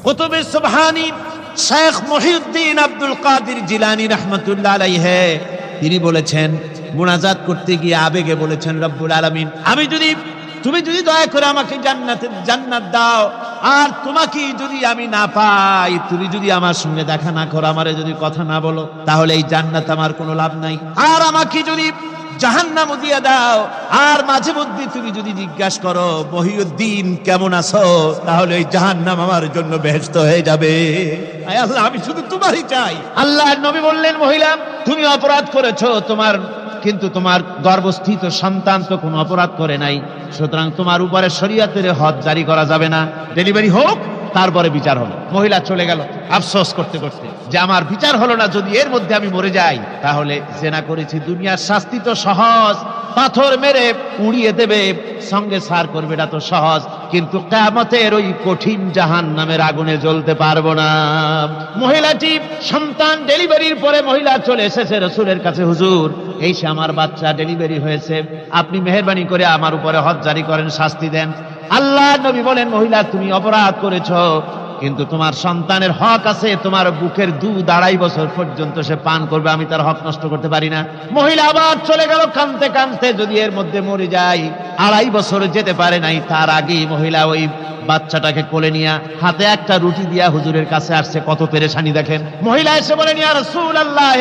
কুতুবে সুবহানী শেখ মুহিউদ্দিন আব্দুল কাদের জিলানী রাহমাতুল্লাহ আলাইহি তিনি বলেছেন, মুনাজাত করতে গিয়ে আবেগে বলেছেন, রব্বুল আলামিন তুমি যদি দয়া করে আমাকে জান্নাত দাও, আর তোমাকে যদি আমি না পাই, তুমি যদি আমার সঙ্গে দেখা না করো, আমারে যদি কথা না বলো, তাহলে এই জান্নাত আমার কোনো লাভ নাই। আর আমাকে যদি জাহান্নাম দিয়ে দাও, আর মাঝে মধ্যে তুমি যদি জিজ্ঞাসা করো মহিউদ্দিন কেমন আছো, তাহলে এই জাহান্নাম আমার জন্য বেহেশত হয়ে যাবে। আল্লাহ, আমি শুধু তোমারই চাই। আল্লাহর নবী বললেন, মহিলা তুমি অপরাধ করেছো, কিন্তু তোমার গর্ভস্থিত সন্তান তো কোনো অপরাধ করে নাই, সুতরাং তোমার উপরে শরীয়তের হদ জারি করা যাবে না, ডেলিভারি হোক, তারপরে বিচার হবে। মহিলা চলে গেল আফসোস করতে করতে যে আমার বিচার হলো না, যদি এর মধ্যে আমি মরে যাই তাহলে জেনা করেছি, দুনিয়ার শাস্তি তো সহজ, পাথর মেরে উড়িয়ে দেবে, সঙ্গে সার করবে, এটা তো সহজ, কিন্তু কিয়ামতের ওই কঠিন জাহান্নামের আগুনে জ্বলতে পারবো না। মহিলাটি সন্তান ডেলিভারির পরে মহিলা চলে এসেছে রাসূলের কাছে, হুজুর এই সে আমার বাচ্চা ডেলিভারি হয়েছে, আপনি মেহেরবানি করে আমার উপরে হদ জারি করেন, শাস্তি দেন। আল্লাহ নবী বলেন, মহিলা তুমি অপরাধ করেছো, কিন্তু তোমার সন্তানের হক আছে, তোমার বুকের দুধ 2.5 বছর পর্যন্ত সে পান করবে, আমি তার হক নষ্ট করতে পারি না। মহিলা আবার চলে গেল কাঁদতে কাঁদতে, যদি এর মধ্যে মরে যায়, 2.5 বছর যেতে পারে নাই, তার আগেই মহিলা ওই বাচ্চাটাকে কোলে নিয়ে হাতে একটা রুটি দিয়া হুজুরের কাছে আসছে। কত পেরেশানি দেখেন। মহিলা এসে বলেন, ইয়া রাসূলুল্লাহ,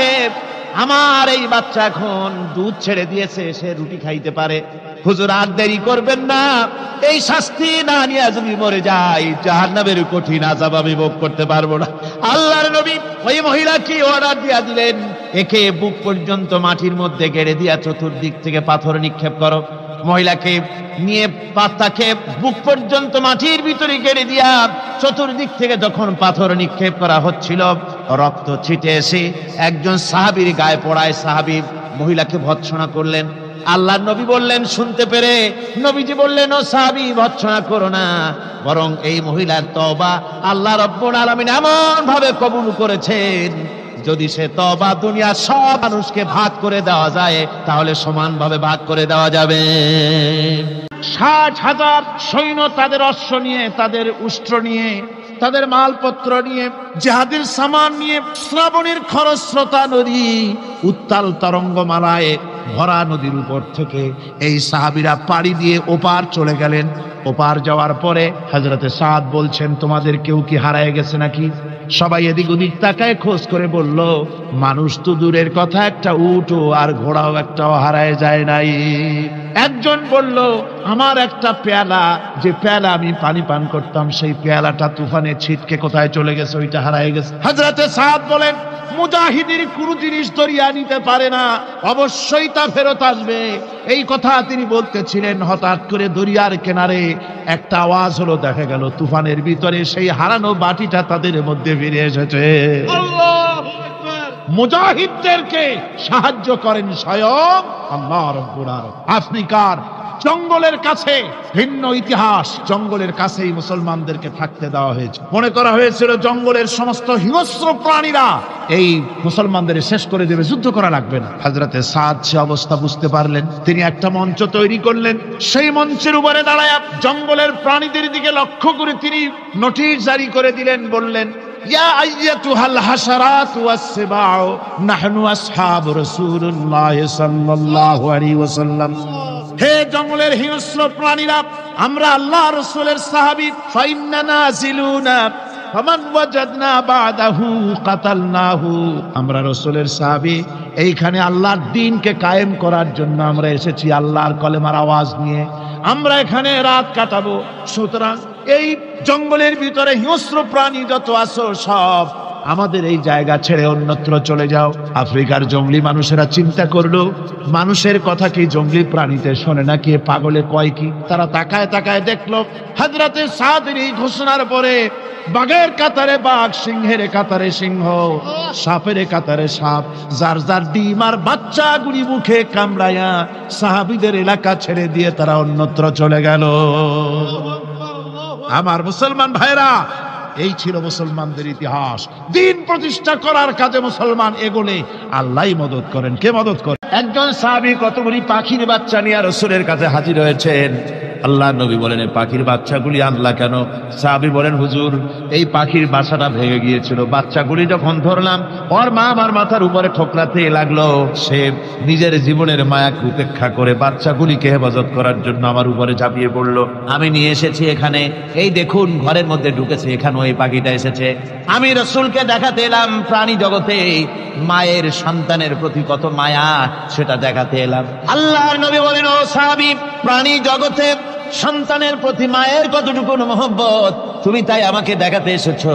আমার এই বাচ্চা এখন দুধ ছেড়ে দিয়েছে, সে রুটি খাইতে পারে, হুজুর আর দেরি করবেন না, এই শাস্তি না নিয়ে যদি মরে যাই, জাহান্নামের কঠিন আযাব আমি ভোগ করতে পারবো না। আল্লাহর নবী ওই মহিলাকে অর্ডার দিয়া দিলেন, একে বুক পর্যন্ত মাটির মধ্যে গেড়ে দিয়া চতুর্দিক থেকে পাথর নিক্ষেপ করো। মহিলাকে নিয়ে তাকে বুক পর্যন্ত মাটির ভিতরে গেড়ে দিয়া চতুর্দিক থেকে যখন পাথর নিক্ষেপ করা হচ্ছিল, রক্ত ছিটে এসে একজন সাহাবীর গায়ে পড়ায়, সাহাবী মহিলাকে ভৎসনা করলেন। আল্লাহর নবী বললেন, শুনতে পেরে নবীজি বললেন, ও সাহাবী ভৎসনা করো না, বরং এই মহিলার তওবা আল্লাহ রাব্বুল আলামিন এমন ভাবে কবুল করেছেন, যদি সে তওবা দুনিয়ার সব মানুষকে ভাগ করে দেওয়া যায়, তাহলে সমানভাবে ভাগ করে দেওয়া যাবে। 60,000 সৈন্য তাদের অশ্ব নিয়ে, তাদের উষ্ট্র নিয়ে, তাদের মালপত্র নিয়ে, জিহাদের সামান নিয়ে শ্রাবণের খরস্রোতা নদী, উত্তাল তরঙ্গমালায় ভরা নদীর উপর থেকে এই সাহাবীরা পাড়ি দিয়ে ওপার চলে গেলেন। ওপার যাওয়ার পরে হযরতে সাদ বলছেন, তোমাদের কেউ কি হারায় গেছে নাকি? সবাই এদিক ওদিক তাকায় খোঁজ করে বলল, মানুষ তো দূরের কথা, একটা উট আর ঘোড়াও একটাও হারায় যায় নাই। একজন বলল, আমার একটা পেয়ালা, যে পেয়ালা আমি পানি পান করতাম, সেই পেয়ালাটা তুফানে ছিটকে কোথায় চলে গেছে, ওইটা হারায় গেছে। হযরতে সাদ বলেন, মুজাহিদের কোন জিনিস দরিয়া নিতে পারে না, অবশ্যই তা ফেরত আসবে। এই কথা তিনি বলতেছিলেন, হঠাৎ করে দরিয়ার কিনারে একটা আওয়াজ হলো, দেখা গেল তুফানের ভিতরে সেই হারানো বাটিটা তাদের মধ্যে ফিরে এসেছে। আল্লাহু আকবার। মুজাহিদদেরকে সাহায্য করেন স্বয়ং আল্লাহ রাব্বুল আলামিন। আফ্রিকার জঙ্গলের কাছে ভিন্ন ইতিহাস, জঙ্গলের কাছেই মুসলমানদেরকে থাকতে দেওয়া হয়েছে। মনে করা হয়েছিল জঙ্গলের সমস্ত হিংস্র প্রাণীরা এই মুসলমানদের শেষ করে দেবে, যুদ্ধ করা লাগবে না। হযরতে সাদ সে অবস্থা বুঝতে পারলেন, তিনি একটা মঞ্চ তৈরি করলেন। সেই মঞ্চের উপরে দাঁড়ায় জঙ্গলের প্রাণীদের দিকে লক্ষ্য করে তিনি নোটিশ জারি করে দিলেন, বললেন, ইয়া আইয়াতুহাল হাশারাতু ওয়াস-সিবাউ নাহনু আসহাবু রাসূলুল্লাহ সাল্লাল্লাহু আলাইহি ওয়াসাল্লাম। হে জঙ্গলের হিংস্র প্রাণীরা, আমরা আল্লাহ রাসূলের সাহাবী, ফাইন্না নাজিলুনা ফামান ওয়াজাদনা বাদাহু কাতালনাহু। আমরা রাসূলের সাহাবী, এইখানে আল্লাহর দ্বীনকে কায়েম করার জন্য আমরা এসেছি, আল্লাহর কলেমার আওয়াজ নিয়ে আমরা এখানে রাত কাটাবো। সুতরাং এই জঙ্গলের ভিতরে হিংস্র প্রাণী যত আছো, সব আমাদের এই জায়গা ছেড়ে অন্যত্র চলে যাও। আফ্রিকার জঙ্গলি মানুষেরা চিন্তা করলো, মানুষের কথা কি জঙ্গলি প্রাণীতে শোনে নাকি, পাগলে কয় কি? তারা তাকায় তাকায় দেখলো, হযরতে সাদের এই ঘোষণার পরে বাঘের কাতারে বাঘ, সিংহের কাতারে সিংহ, সাপের কাতারে সাপ, যার যার ডিম আর বাচ্চাগুলি মুখে কামড়ায়া সাহাবীদের এলাকা ছেড়ে দিয়ে তারা অন্যত্র চলে গেল। আমার মুসলমান ভাইরা, এই ছিল মুসলমানদের ইতিহাস। দ্বীন প্রতিষ্ঠা করার কাজে মুসলমান এগোলে আল্লাহই মদত করেন। কে মদত করেন? একজন সাহাবী কতগুলি পাখির বাচ্চা নিয়ে রাসূলের কাছে হাজির হয়েছেন। আল্লাহ নবী বলেন এই পাখির বাচ্চাগুলি আনলা কেন? সাহাবী বলেন হুজুর এই পাখির বাসাটা ভেঙে গিয়েছিল, বাচ্চাগুলি যখন ধরলাম ওর মা আমার মাথার উপরে ঠোকরাতে লাগলো, সে নিজের জীবনের মায়াকে উপেক্ষা করে বাচ্চাগুলিকে হেফাজত করার জন্য আমার উপরে ঝাঁপিয়ে পড়লো। আমি নিয়ে এসেছি এখানে, এই দেখুন ঘরের মধ্যে ঢুকেছে, এখানেও এই পাখিটা এসেছে। আমি রাসূলকে দেখাতে এলাম প্রাণী জগতে মায়ের সন্তানের প্রতি কত মায়া, সেটা দেখাতে এলাম। আল্লাহর নবী বলেন ও সাহাবী, প্রাণী জগতে সন্তানের প্রতি মায়ের কতটুকু মহব্বত তুমি তাই আমাকে দেখাতে এসেছো।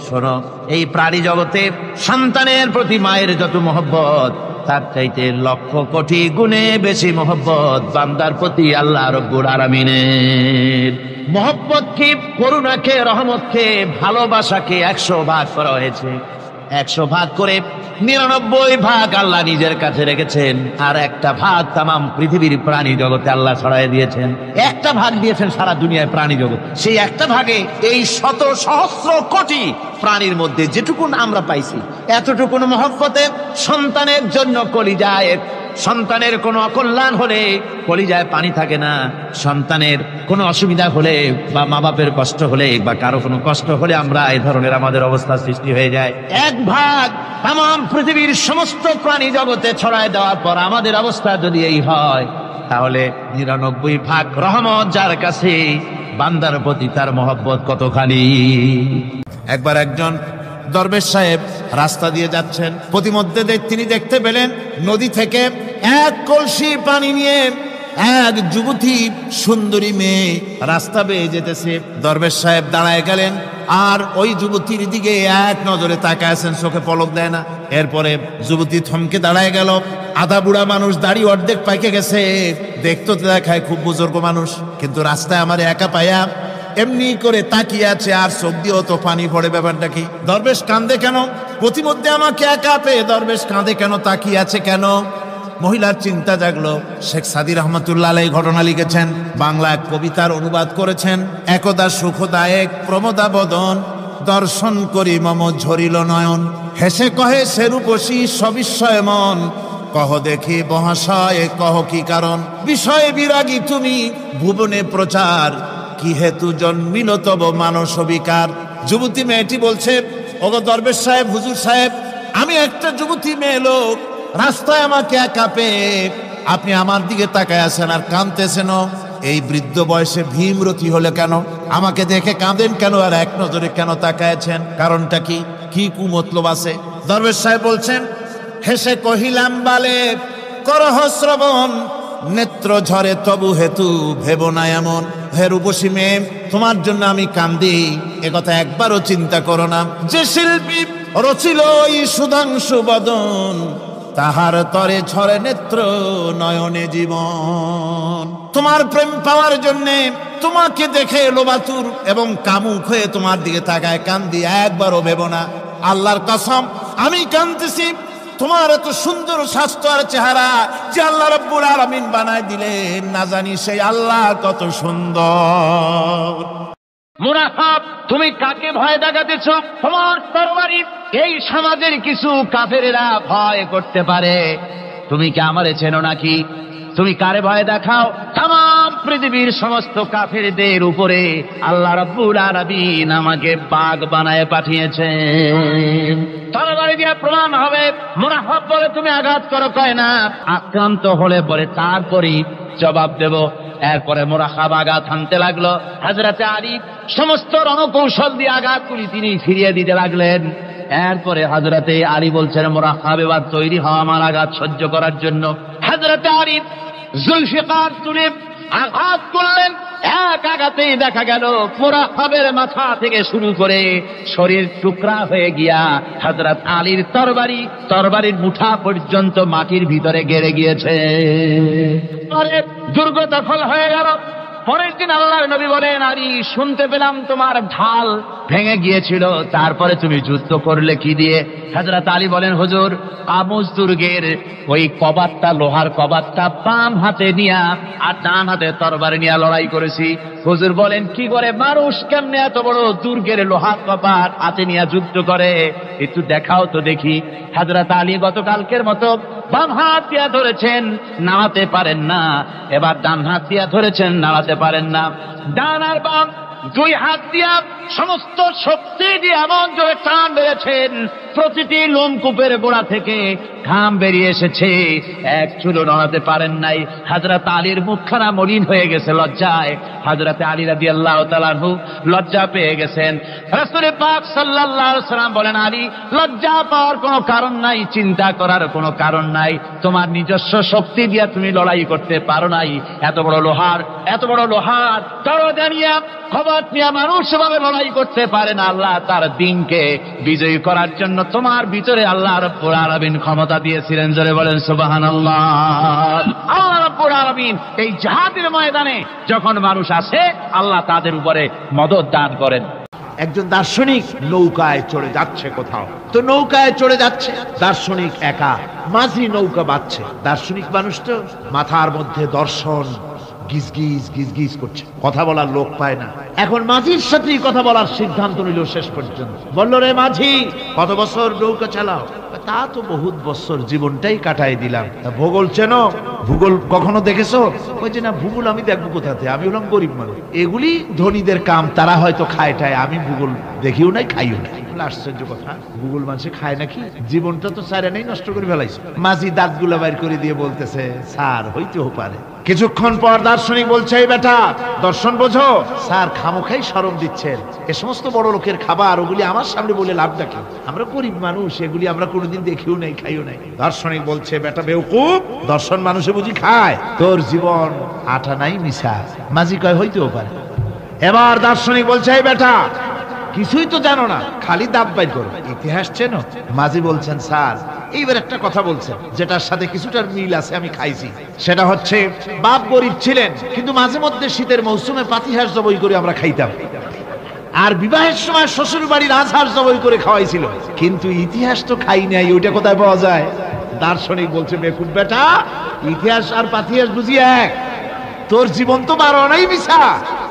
শোনো, এই প্রাণী জগতে সন্তানের প্রতি মায়ের যত মহব্বত তার চাইতে লক্ষ কোটি গুণে বেশি মহব্বত বান্দার প্রতি আল্লাহ রব্বুল আলামিনের। মহব্বতকে, করুণাকে, রহমতকে, ভালোবাসাকে 100 ভাগ করা হয়েছে। 100 ভাগ করে 99 ভাগ আল্লাহ নিজের কাছে রেখেছেন, আর একটা ভাগ তামাম পৃথিবীর প্রাণী জগতে আল্লাহ ছড়াই দিয়েছেন। একটা ভাগ দিয়েছেন সারা দুনিয়ায় প্রাণী জগৎ, সেই একটা ভাগে এই শত সহস্র কোটি প্রাণীর মধ্যে যেটুকুন আমরা পাইছি, এতটুকুন মহব্বতে সন্তানের জন্য কলিজায়, সন্তানের কোনো অকল্যাণ হলে কলিজায় পানি থাকে না, সন্তানের কোনো অসুবিধা হলে বা মা বাপের কষ্ট হলে বা কারো কোনো কষ্ট হলে আমরা এই ধরনের আমাদের অবস্থা সৃষ্টি হয়ে যায়। 1 ভাগ তামাম পৃথিবীর সমস্ত প্রাণী জগতে ছড়ায় দেওয়ার পর আমাদের অবস্থা যদি এই হয়, তাহলে 99 ভাগ রহমত যার কাছে, বান্দার প্রতি তার মহব্বত কতখানি। একবার একজন দরবেশ সাহেব রাস্তা দিয়ে যাচ্ছেন, প্রতিমধ্যে তিনি দেখতে পেলেন নদী থেকে 1 কলসি পানি নিয়ে এক যুবতী সুন্দরী মেয়ে রাস্তা বেয়ে যেতেছে। দরবেশ সাহেব দাঁড়ায় গেলেন আর ওই যুবতীর দিকে এক নজরে তাকায় আছেন, চোখে পলক দেয় না। এরপরে যুবতী থমকে দাঁড়ায় গেল। আধা বুড়া মানুষ, দাড়ি অর্ধেক পাইকে গেছে, দেখতে দেখায় খুব বুজুর্গ মানুষ, কিন্তু রাস্তায় আমার একা পায়া এমনি করে তাকিয়ে আছে আর চোখ দিয়েও তো পানি পড়ে। ব্যাপারটা কি? দরবেশ কাঁদে কেন? প্রতিমধ্যে আমাকে একা পেয়ে দরবেশ কাঁদে কেন, তাকিয়ে আছে কেন? মহিলার চিন্তা জাগলো। শেখ সাদী রহমতুল্লাহ আলাইহি ঘটনা লিখেছেন, বাংলা এক কবিতার অনুবাদ করেছেন। একদা সুখদায়ক প্রমোদা বদন, দর্শন করি মম ঝরিল নয়ন, হেসে কহে সেরূপসী সবিস্ময় মন, কহ দেখি মহাশয় কহ কি কারণ, বিষয়ে বিরাগী তুমি ভুবনে প্রচার, কি হেতু জন্মিল তব মানস বিকার। যুবতী মেয়েটি বলছে, ওগো দরবেশ সাহেব, হুজুর সাহেব, আমি একটা যুবতী মেয়ে লোক, রাস্তায় আমাকে একা পেয়ে আপনি আমার দিকে তাকায় আছেন আর কাঁদতেছেন। এই বৃদ্ধ বয়সে ভীমরতি হলে কেন? আমাকে দেখে কাঁদেন কেন আর এক নজরে কেন তাকায়ছেন? কারণটা কি? কি কুমতলব আছে? দরবেশ সাহেব বলছেন, হেসে কহিলাম বালে করহ শ্রবণ, নেত্র ঝরে তবু হেতু ভেব না এমন। হে রূপসী মেয়ে, তোমার জন্য আমি কান্দি, একথা একবারও চিন্তা করো না। যে শিল্পী রচিল এই সুধাংশু বদন, তাহার তরে ঝরে নেত্র নয়নে জীবন। তোমার প্রেম পাওয়ার জন্যে তোমাকে দেখে লোবাতুর এবং কামুক হয়ে তোমার দিকে তাকায় কান্দি, একবারও ভেব না। আল্লাহর কসম আমি কাঁদতেছি, তোমার এত সুন্দর স্বাস্থ্য আর চেহারা যে আল্লাহ রাব্বুল আলামিন বানায় দিলেন, না জানি সেই আল্লাহ কত সুন্দর। মুনাফিক, তুমি কাকে ভয় দেখাতেছ? তোমার তরবারি এই সমাজের কিছু কাফেরেরা ভয় করতে পারে, তুমি কি আমারে চেনো নাকি? তুমি কারে ভয় দেখাও? তামাম পৃথিবীর সমস্ত কাফেরদের উপরে আল্লাহ রাব্বুল আলামিন আমাকে বাঘ বানায় পাঠিয়েছেন। তরবারি দিয়ে প্রমাণ হবে। মুনাফিক বলে তুমি আঘাত করো, কয় না, আক্রান্ত হলে পরে তারপরই জবাব দেব। এরপরে মুরাখাব আঘাত হানতে লাগলো। হযরতে আলী সমস্ত রণকৌশল দিয়ে আঘাতগুলি তিনি ফিরিয়ে দিতে লাগলেন। এরপরে হযরতে আলী বলছেন, মুরাখাব এবার তৈরি হও আমার আঘাত সহ্য করার জন্য। হযরতে আলী জুলফিকার তুলে আঘাত করলেন। এক আঘাতেই দেখা গেল মুরাখাবের মাথা থেকে শুরু করে শরীর টুকরা হয়ে গিয়া হযরত আলীর তরবারির মুঠা পর্যন্ত মাটির ভিতরে গেড়ে গিয়েছে। পরে দুর্গ দখল হয়ে গেল। পরের দিন আল্লাহর নবী বলেন, আলী শুনতে পেলাম তোমার ঢাল ভেঙে গিয়েছিল, তারপরে তুমি যুদ্ধ করলে কি দিয়ে? হযরত আলী বলেন, হুজুর, আমুজ দুর্গের ওই কবাটটা, লোহার কবাটটা বাম হাতে নিয়া আর ডান হাতে তরবারি নিয়ে লড়াই করেছি। হুজুর বলেন, কি করে মানুষ কেমনে এত বড় দুর্গের লোহার কবাট হাতে নিয়ে যুদ্ধ করে? একটু দেখাও তো দেখি। হযরত আলী গতকালকের মতো বাম হাত দিয়া ধরেছেন, নাড়াতে পারেন না। এবার ডান হাত দিয়া ধরেছেন, নাড়াতে পারেন না। ডান আর বাম দুই হাত দিয়া সমস্ত শক্তি দিয়ে এমন জোরে টান বেড়েছেন, প্রতিটি লোমকূপের গোড়া থেকে ঘাম বেরিয়ে এসেছে, এক চুলও নড়াতে পারেন নাই। হযরত আলীর মুখখানা মলিন হয়ে গেছে লজ্জায়। হযরত আলী রাদিয়াল্লাহু তাআলা আনহু লজ্জা পেয়ে গেছেন। রাসূল পাক সাল্লাল্লাহু আলাইহি ওয়াসাল্লাম বলেন, আলী, লজ্জা পাওয়ার কোনো কারণ নাই, চিন্তা করার কোনো কারণ নাই। তোমার নিজস্ব শক্তি দিয়ে তুমি লড়াই করতে পারো নাই। এত বড় লোহার দরজা নিয়ে, খবর নিয়ে মানুষ সেভাবে লড়াই করতে পারে না। আল্লাহ তার দ্বীনকে বিজয়ী করার জন্য তোমার ভিতরে আল্লাহ রাব্বুল আলামিন ক্ষমতা দিয়েছিলেন। জোরে বলেন সুবহানাল্লাহ। আল্লাহ রাব্বুল আলামিন এই জিহাদের ময়দানে যখন মানুষ আসে, আল্লাহ তাদের উপরে মদদ দান করেন। একজন দার্শনিক নৌকায় চড়ে যাচ্ছে কোথাও, তো নৌকায় চড়ে যাচ্ছে দার্শনিক একা, মাঝি নৌকা বাঁধছে। দার্শনিক মানুষ তো মাথার মধ্যে দর্শন গিজ করছে, কথা বলার লোক পায় না। এখন মাঝির সাথেই কথা বলার সিদ্ধান্ত নিল। শেষ পর্যন্ত বলল, রে মাঝি, কত বছর নৌকা চালাও? তা তো বহুত বছর, জীবনটাই কাটাই দিলাম। ভূগোল চেনো? ভূগোল কখনো দেখেছো? ওই যে না, ভূগোল আমি দেখবো কোথাতে, আমি হলাম গরিব মানুষ, এগুলি ধনীদের কাম, তারা হয়তো খায় টায়, আমি ভূগোল দেখিও নাই খাইও নাই। আশ্চর্য কথা, ভূগোল মানুষে খায় নাকি? জীবনটা তো সারা নেই, নষ্ট করে ফেলাইছে। মাঝি দাঁতগুলো বাইর করে দিয়ে বলতেছে, স্যার হইতেও পারে। কিছুক্ষণ পর দার্শনিক বলছে, এই বেটা, দর্শন বোঝো? স্যার খামোখাই শরম দিচ্ছেন, এ সমস্ত বড় লোকের খাবার, ওগুলি আমার সামনে বলে লাভটা কি? আমরা গরিব মানুষ, এগুলি আমরা কোনোদিন দেখিও নাই, খাইও নাই। দার্শনিক বলছে, বেটা বেউকুফ, দর্শন মানুষে বুঝি খায়? তোর জীবন আটা নাই মিশা। মাঝি কয়, হইতেও পারে। এবার দার্শনিক বলছে, এই বেটা, কিছুই তো জানো না, খালি দাঁত বাইর করো, ইতিহাস চেনো? মাঝি বলছেন, স্যার এইবার একটা কথা বলছেন যেটার সাথে কিছুটার মিল আছে, আমি খাইছি। সেটা হচ্ছে, বাপ গরিব ছিলেন, কিন্তু মাঝে মধ্যে শীতের মৌসুমে পাতিহাঁস জবাই করে আমরা খাইতাম, আর বিবাহের সময় শ্বশুর বাড়ির রাজহাঁস জবাই করে খাওয়াইছিল, কিন্তু ইতিহাস তো খাই নাই, ওইটা কোথায় পাওয়া যায়? দার্শনিক বলছে, বেকুব বেটা, ইতিহাস আর পাতিহাঁস বুঝি এক? তোর জীবন তো 12 আনাই মিশা।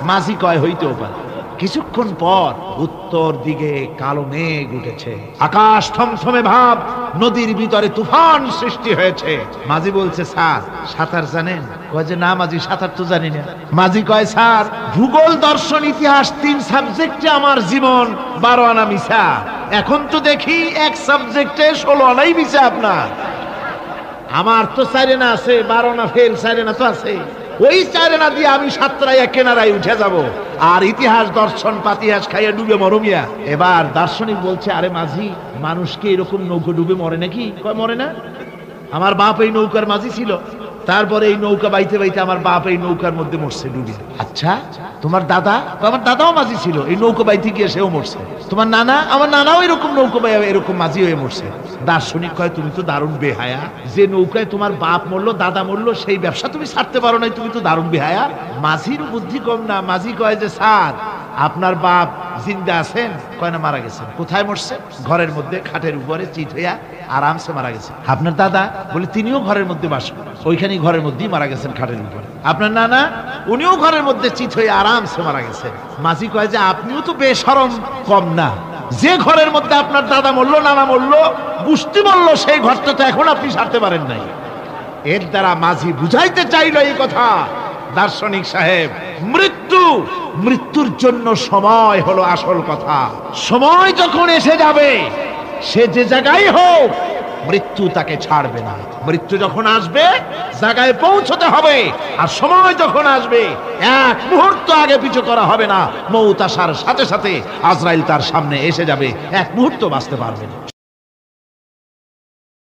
মাঝি কয়, হইতেও পারে। কিছুক্ষণ পর উত্তর দিকে কালো মেঘ উঠেছে, আকাশ থমথমে ভাব, নদীর ভিতরে তুফান সৃষ্টি হয়েছে। মাঝি বলছে, স্যার সাঁতার জানেন? কয় যে না মাঝি, সাঁতার তো জানি না। মাঝি কয়, স্যার ভূগোল, দর্শন, ইতিহাস 3 সাবজেক্টে আমার জীবন 12 আনা মিশা। এখন তো দেখি এক সাবজেক্টে 16 আনাই মিশা আপনার। আমার তো 4 আনা আছে, 12 আনা ফেল, 4 আনা তো আছে। ওই 4 আনা দিয়ে আমি সাতরাইয়া কেনারায় উঠে যাব, আর ইতিহাস দর্শন পাতিহাস খাইয়া ডুবে মরমিয়া। এবার দার্শনিক বলছে, আরে মাঝি, মানুষকে এরকম নৌকা ডুবে মরে নাকি? কয়, মরে না। আমার বাপ এই নৌকার মাঝি ছিল, তারপরে এই নৌকা বাইতে বাইতে আমার বাপ এই নৌকার মধ্যে মরছে ডুবে। আচ্ছা, তোমার দাদা? আমার দাদাও মাঝি ছিল, এই নৌকা বাইতে গিয়ে সেও মরছে। তোমার নানা? আমার নানাও এরকম নৌকা বাইয়া এরকম মাঝি হয়ে মরছে। দার্শনিক কয়, তুমি তো দারুণ বেহায়া, যে নৌকায় তোমার বাপ মরলো, দাদা মরলো, সেই ব্যবসা তুমি ছাড়তে পারো নাই, তুমি তো দারুণ বেহায়া। মাঝির বুদ্ধি কম না। মাঝি কয় যে, স্যার আপনার বাপ জিন্দা আছেন? কয় না, মারা গেছেন। কোথায় মরছে? ঘরের মধ্যে খাটের উপরে চিত হইয়া আরামসে মারা গেছে। আপনার দাদা? বলে তিনিও ঘরের মধ্যে বাস করেন, ওইখানেই ঘরের মধ্যেই মারা গেছেন খাটের উপরে। আপনার নানা? উনিও ঘরের মধ্যে চিত হয়ে আরামসে মারা গেছে। মাঝি কয় যে, আপনিও তো বেশরম কম না, যে ঘরের মধ্যে আপনার দাদা মরলো, নানা মরলো, গোষ্ঠী মরলো, সেই ঘরটা তো এখন আপনি সারতে পারেন নাই। এর দ্বারা মাঝি বুঝাইতে চাইল এই কথা, দার্শনিক সাহেব, মৃত্যুর জন্য সময় হলো আসল কথা। সময় যখন এসে যাবে, সে যে জায়গায় হোক, মৃত্যু তাকে ছাড়বে না। মৃত্যু যখন আসবে, জায়গায় পৌঁছতে হবে, আর সময় যখন আসবে, 1 মুহূর্ত আগে পিছু করা হবে না। মৌত আসার সাথে সাথে আজরাইল তার সামনে এসে যাবে, 1 মুহূর্ত বাঁচতে পারবে না।